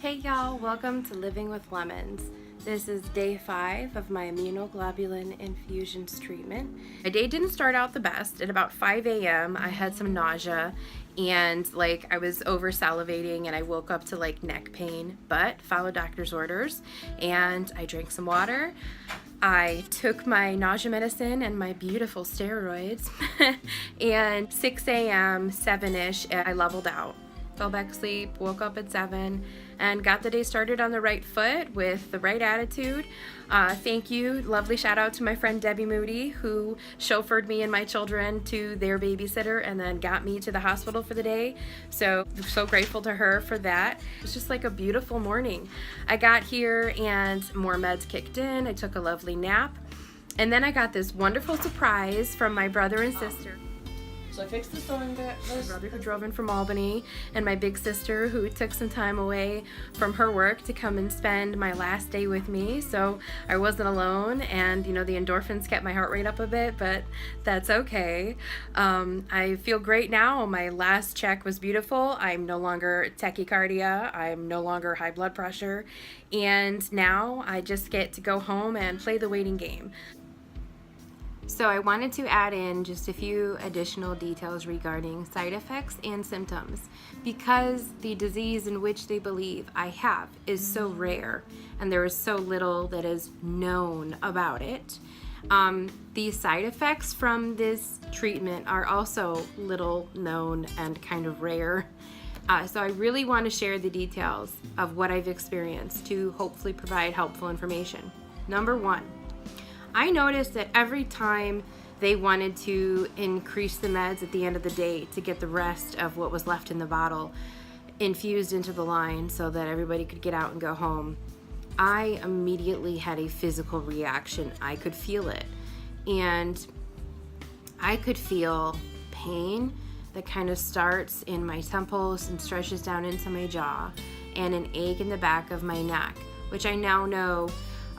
Hey y'all, welcome to Living with Lemons. This is day 5 of my immunoglobulin infusions treatment. My day didn't start out the best. At about 5 a.m. I had some nausea and I was over salivating and I woke up to neck pain, but followed doctor's orders and I drank some water. I took my nausea medicine and my beautiful steroids and 6 a.m., 7-ish, I leveled out. Fell back asleep, woke up at 7, and got the day started on the right foot with the right attitude. Thank you. Lovely shout out to my friend Debbie Moody, who chauffeured me and my children to their babysitter and then got me to the hospital for the day. So grateful to her for that. It's just like a beautiful morning. I got here and more meds kicked in. I took a lovely nap. And then I got this wonderful surprise from my brother and sister. So I fixed the sewing bit. My brother who drove in from Albany and my big sister who took some time away from her work to come and spend my last day with me. So I wasn't alone, and the endorphins kept my heart rate up a bit, but that's okay. I feel great now. My last check was beautiful. I'm no longer tachycardia. I'm no longer high blood pressure. And now I just get to go home and play the waiting game. So I wanted to add in just a few additional details regarding side effects and symptoms because the disease in which they believe I have is so rare and there is so little that is known about it. The side effects from this treatment are also little known and kind of rare. So I really want to share the details of what I've experienced to hopefully provide helpful information. Number 1. I noticed that every time they wanted to increase the meds at the end of the day to get the rest of what was left in the bottle infused into the line so that everybody could get out and go home, I immediately had a physical reaction. I could feel it. And I could feel pain that kind of starts in my temples and stretches down into my jaw, and an ache in the back of my neck, which I now know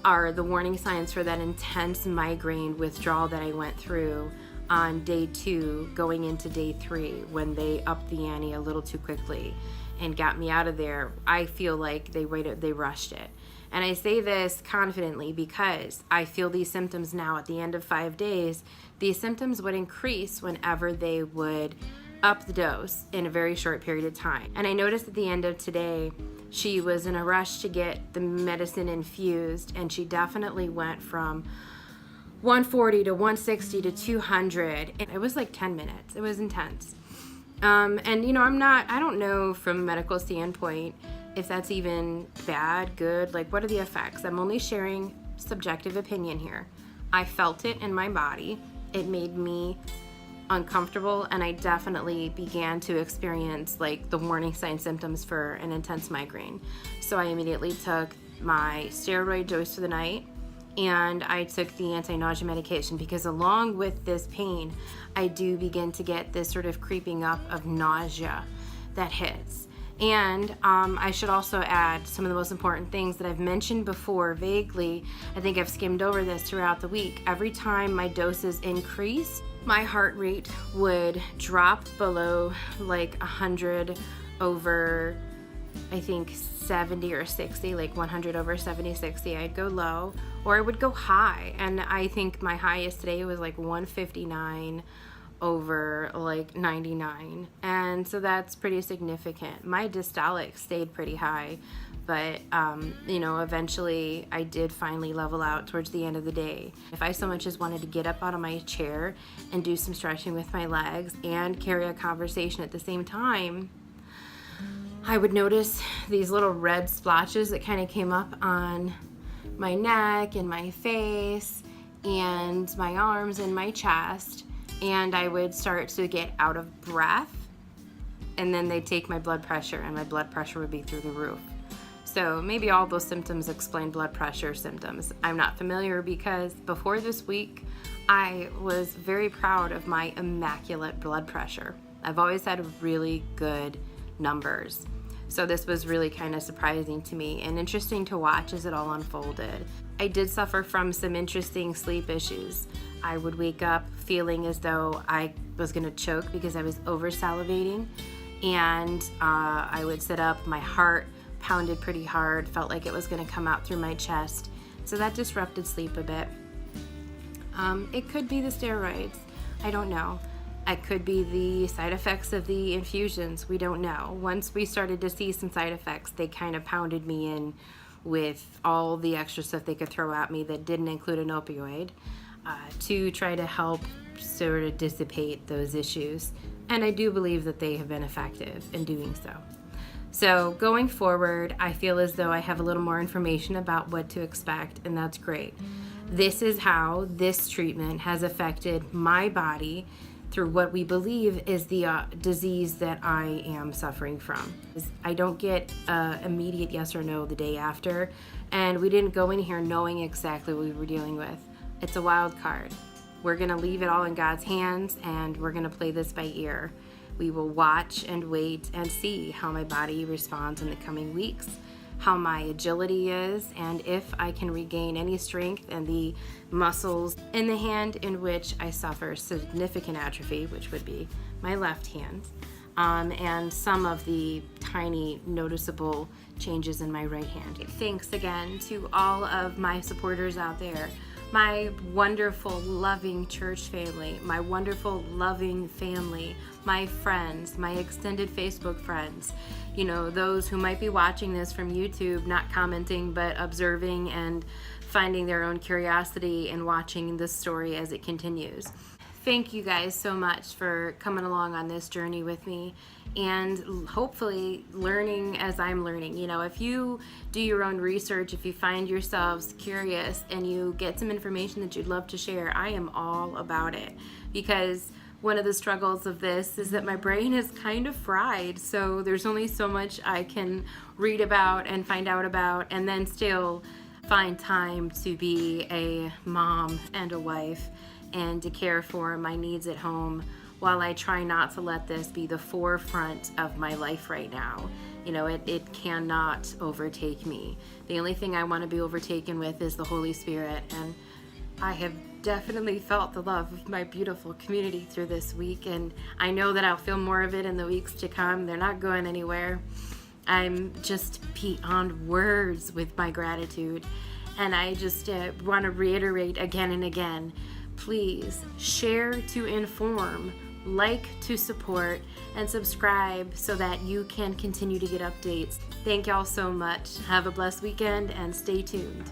are the warning signs for that intense migraine withdrawal that I went through on day 2 going into day 3 when they upped the ante a little too quickly and got me out of there. I feel like they rushed it. And I say this confidently because I feel these symptoms now at the end of 5 days. These symptoms would increase whenever they would up the dose in a very short period of time. And I noticed at the end of today, she was in a rush to get the medicine infused, and she definitely went from 140 to 160 to 200. And it was like 10 minutes. It was intense. And I don't know from a medical standpoint if that's even bad, good, what are the effects? I'm only sharing subjective opinion here. I felt it in my body. It made me uncomfortable, and I definitely began to experience the warning sign symptoms for an intense migraine. So I immediately took my steroid dose for the night, and I took the anti-nausea medication because along with this pain, I do begin to get this sort of creeping up of nausea that hits. And I should also add some of the most important things that I've mentioned before vaguely. I think I've skimmed over this throughout the week. Every time my doses increase, my heart rate would drop below 100 over, I think, 70 or 60, 100 over 70, 60. I'd go low, or I would go high. And I think my highest today was 159 over 99, and so that's pretty significant. My dystolic stayed pretty high, but eventually I did finally level out towards the end of the day. If I so much as wanted to get up out of my chair and do some stretching with my legs and carry a conversation at the same time, I would notice these little red splotches that kind of came up on my neck and my face and my arms and my chest. And I would start to get out of breath, and then they'd take my blood pressure, and my blood pressure would be through the roof. So maybe all those symptoms explain blood pressure symptoms. I'm not familiar because before this week, I was very proud of my immaculate blood pressure. I've always had really good numbers. So this was really kind of surprising to me and interesting to watch as it all unfolded. I did suffer from some interesting sleep issues. I would wake up feeling as though I was going to choke because I was over salivating, and I would sit up, my heart pounded pretty hard, felt like it was going to come out through my chest. So that disrupted sleep a bit. It could be the steroids. I don't know. It could be the side effects of the infusions. We don't know. Once we started to see some side effects, they kind of pounded me in with all the extra stuff they could throw at me that didn't include an opioid to try to help sort of dissipate those issues. And I do believe that they have been effective in doing so. So going forward, I feel as though I have a little more information about what to expect, and that's great. This is how this treatment has affected my body through what we believe is the disease that I am suffering from. I don't get immediate yes or no the day after, and we didn't go in here knowing exactly what we were dealing with. It's a wild card. We're gonna leave it all in God's hands, and we're gonna play this by ear. We will watch and wait and see how my body responds in the coming weeks, how my agility is, and if I can regain any strength and the muscles in the hand in which I suffer significant atrophy, which would be my left hand, and some of the tiny noticeable changes in my right hand. Thanks again to all of my supporters out there, my wonderful, loving church family, my wonderful, loving family, my friends, my extended Facebook friends, you know, those who might be watching this from YouTube, not commenting, but observing and finding their own curiosity and watching this story as it continues. Thank you guys so much for coming along on this journey with me and hopefully learning as I'm learning. You know, if you do your own research, if you find yourselves curious and you get some information that you'd love to share, I am all about it, because one of the struggles of this is that my brain is kind of fried, so there's only so much I can read about and find out about and then still find time to be a mom and a wife and to care for my needs at home while I try not to let this be the forefront of my life right now. You know, it cannot overtake me. The only thing I want to be overtaken with is the Holy Spirit, and I have definitely felt the love of my beautiful community through this week, and I know that I'll feel more of it in the weeks to come. They're not going anywhere. I'm just beyond words with my gratitude, and I just want to reiterate again and again, please share to inform, like to support, and subscribe so that you can continue to get updates. Thank y'all so much. Have a blessed weekend and stay tuned.